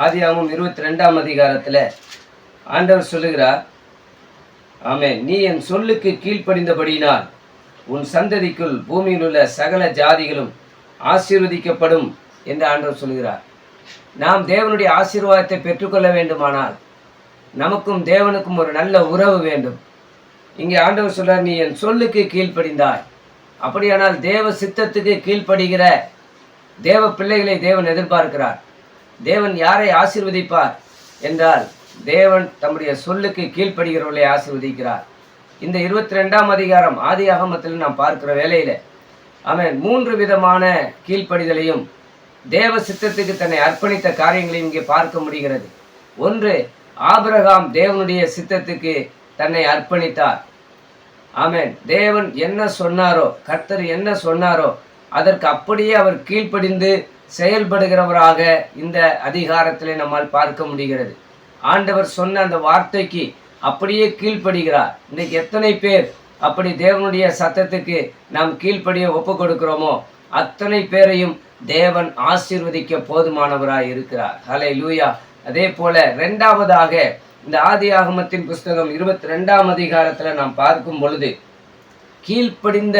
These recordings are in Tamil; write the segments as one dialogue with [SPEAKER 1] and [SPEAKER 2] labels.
[SPEAKER 1] ஆதியாகமம் 22ஆம் அதிகாரத்தில் ஆண்டவர் சொல்லுகிறார், ஆமென், நீ என் சொல்லுக்கு கீழ்ப்படிந்தபடியினால் உன் சந்ததிக்குள் பூமியில் உள்ள சகல ஜாதிகளும் ஆசீர்வதிக்கப்படும் என்று ஆண்டவர் சொல்கிறார். நாம் தேவனுடைய ஆசீர்வாதத்தை பெற்றுக்கொள்ள வேண்டுமானால் நமக்கும் தேவனுக்கும் ஒரு நல்ல உறவு வேண்டும். இங்கே ஆண்டவர் சொல்றார், நீ என் சொல்லுக்கு கீழ்ப்படிந்தாய். அப்படியானால் தேவ சித்தத்துக்கு கீழ்ப்படுகிற தேவ பிள்ளைகளை தேவன் எதிர்பார்க்கிறார். தேவன் யாரை ஆசீர்வதிப்பார் என்றால், தேவன் தம்முடைய சொல்லுக்கு கீழ்ப்படுகிறவர்களை ஆசீர்வதிக்கிறார். இந்த 22ஆம் அதிகாரம் ஆதியாகமத்தில் நாம் பார்க்கிற வேளையில அவன் 3 விதமான கீழ்ப்படிதலையும் தேவ சித்தத்துக்கு தன்னை அர்ப்பணித்த காரியங்களையும் இங்கே பார்க்க முடிகிறது. ஒன்று, ஆபிரகாம் தேவனுடைய சித்தத்துக்கு தன்னை அர்ப்பணித்தார். ஆமென். தேவன் என்ன சொன்னாரோ, கர்த்தர் என்ன சொன்னாரோ அதற்கு அப்படியே அவர் கீழ்ப்படிந்து செயல்படுகிறவராக இந்த அதிகாரத்திலே நம்மால் பார்க்க முடிகிறது. ஆண்டவர் சொன்ன அந்த வார்த்தைக்கு அப்படியே கீழ்ப்படுகிறார். இன்னைக்கு எத்தனை பேர் அப்படி தேவனுடைய சத்தத்துக்கு நாம் கீழ்ப்படிய ஒப்பு கொடுக்கிறோமோ அத்தனை பேரையும் தேவன் ஆசீர்வதிக்க போதுமானவராய் இருக்கிறார். ஹல்லேலூயா. அதே போல 2ஆவதாக இந்த ஆதியாகமத்தின் புஸ்தகம் 22ஆம் அதிகாரத்துல நாம் பார்க்கும் பொழுது கீழ்ப்படிந்த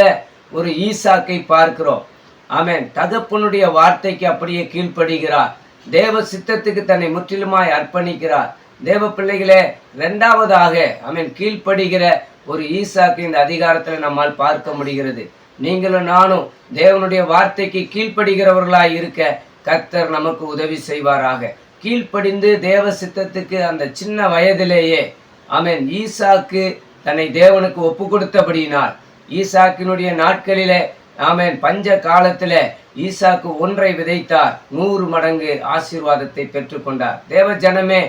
[SPEAKER 1] ஒரு ஈசாக்கை பார்க்கிறோம். ஆமென். தகப்பனுடைய வார்த்தைக்கு அப்படியே கீழ்ப்படுகிறார். தேவ சித்தத்துக்கு தன்னை முற்றிலுமாய் அர்ப்பணிக்கிறார். தேவ பிள்ளைகளே, 2ஆவதாக ஆமென் கீழ்ப்படுகிற ஒரு ஈசாக்கு இந்த அதிகாரத்தில் நம்மால் பார்க்க முடிகிறது. நீங்களும் நானும் தேவனுடைய வார்த்தைக்கு கீழ்ப்படுகிறவர்களாய் இருக்க கர்த்தர் நமக்கு உதவி செய்வாராக. கீழ்ப்படிந்து தேவ சித்தத்துக்கு அந்த சின்ன வயதிலேயே ஆமென் ஈசாக்கு தன்னை தேவனுக்கு ஒப்பு கொடுத்தபடியினால், ஈசாக்கினுடைய நாட்களிலே ஆமென் பஞ்ச காலத்துல ஈசாக்கு ஒன்றை விதைத்தார், 100 மடங்கு ஆசீர்வாதத்தை பெற்றுக்கொண்டார். தேவ ஜனமே,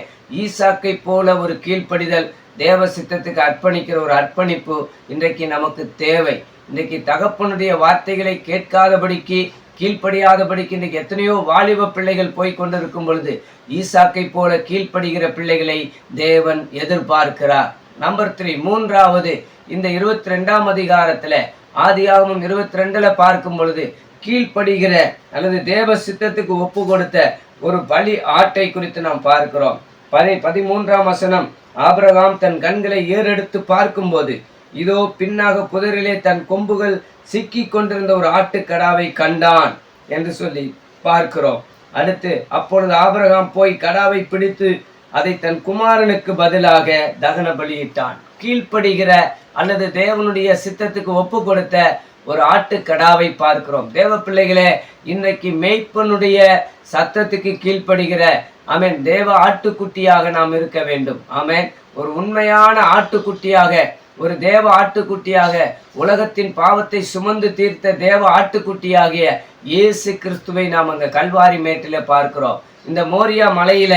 [SPEAKER 1] ஈசாக்கை போல ஒரு கீழ்ப்படிதல், தேவ சித்தத்துக்கு அர்ப்பணிக்கிற ஒரு அர்ப்பணிப்பு இன்றைக்கு நமக்கு தேவை. இன்றைக்கு தகப்பனுடைய வார்த்தைகளை கேட்காதபடிக்கு, கீழ்ப்படியாதபடிக்கு இன்றைக்கு எத்தனையோ வாலிப பிள்ளைகள் போய் கொண்டிருக்கும் பொழுது ஈசாக்கை போல கீழ்ப்படுகிற பிள்ளைகளை தேவன் எதிர்பார்க்கிறார். நம்பர் 3, 3ஆவது இந்த 22ஆம் அதிகாரத்துல ஆதியாகமம் 22ல பார்க்கும் பொழுது கீழ்ப்படுகிற அல்லது தேவ சித்தத்துக்கு ஒப்பு கொடுத்த ஒரு பலி ஆட்டை குறித்து நாம் பார்க்கிறோம். 13ஆம் வசனம், ஆபிரகாம் தன் கண்களை ஏறெடுத்து பார்க்கும்போது இதோ பின்னாக புதரிலே தன் கொம்புகள் சிக்கி கொண்டிருந்த ஒரு ஆட்டுக்கடாவை கண்டான் என்று சொல்லி பார்க்கிறோம். அடுத்து, அப்பொழுது ஆபிரகாம் போய் கடாவை பிடித்து அதை தன் குமாரனுக்கு பதிலாக தகன பலியிட்டான். கீழ்ப்படுகிற அல்லது தேவனுடைய சித்தத்துக்கு ஒப்பு கொடுத்த ஒரு ஆட்டுக்கடாவை பார்க்கிறோம். தேவ பிள்ளைகளே, இன்றைக்கு மேய்ப்பனுடைய சத்தத்துக்கு கீழ்ப்படுகிற ஆமென் தேவ ஆட்டுக்குட்டியாக நாம் இருக்க வேண்டும். ஆமென். ஒரு உண்மையான ஆட்டுக்குட்டியாக, ஒரு தேவ ஆட்டுக்குட்டியாக, உலகத்தின் பாவத்தை சுமந்து தீர்த்த தேவ ஆட்டுக்குட்டியாகிய இயேசு கிறிஸ்துவை நாம் அங்க கல்வாரி மேட்டில பார்க்கிறோம். இந்த மோரியா மலையில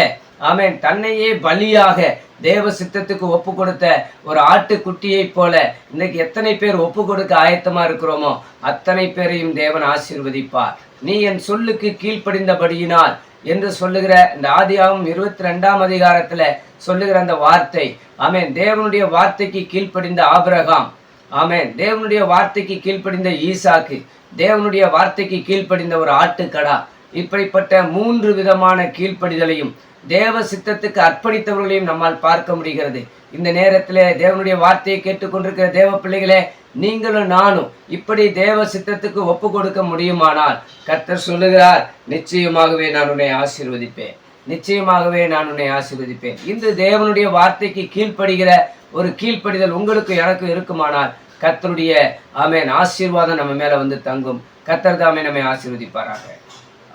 [SPEAKER 1] ஆமென் தன்னையே பலியாக தேவ சித்தத்துக்கு ஒப்பு கொடுத்த ஒரு ஆட்டுக்குட்டியை போல இன்னைக்கு எத்தனை பேர் ஒப்பு கொடுக்க ஆயத்தமா இருக்கிறோமோ அத்தனை பேரையும் தேவன் ஆசீர்வதிப்பார். நீ என் சொல்லுக்கு கீழ்ப்படிந்தபடியினால் என்று சொல்லுகிற இந்த ஆதியாகமம் 22ஆம் அதிகாரத்துல சொல்லுகிற அந்த வார்த்தை, ஆமென் தேவனுடைய வார்த்தைக்கு கீழ்ப்படிந்த ஆபிரகாம், ஆமென் தேவனுடைய வார்த்தைக்கு கீழ்ப்படிந்த ஈசாக்கு, தேவனுடைய வார்த்தைக்கு கீழ்ப்படிந்த ஒரு ஆட்டுக்கடா, இப்படிப்பட்ட 3 விதமான கீழ்ப்படிதலையும் தேவ சித்தத்துக்கு அர்ப்பணித்தவர்களையும் நம்மால் பார்க்க முடிகிறது. இந்த நேரத்தில் தேவனுடைய வார்த்தையை கேட்டுக்கொண்டிருக்கிற தேவ பிள்ளைகளே, நீங்களும் நானும் இப்படி தேவ சித்தத்துக்கு ஒப்பு கொடுக்க முடியுமானால் கர்த்தர் சொல்லுகிறார், நிச்சயமாகவே நான் உன்னை ஆசீர்வதிப்பேன், நிச்சயமாகவே நான் உன்னை ஆசீர்வதிப்பேன். இந்த தேவனுடைய வார்த்தைக்கு கீழ்ப்படுகிற ஒரு கீழ்ப்படிதல் உங்களுக்கு எனக்கு இருக்குமானால் கர்த்தருடைய ஆமென் ஆசீர்வாதம் நம்ம மேல வந்து தங்கும். கர்த்தர் தாமே நம்மை ஆசீர்வதிப்பாராக.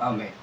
[SPEAKER 1] ஆமென்.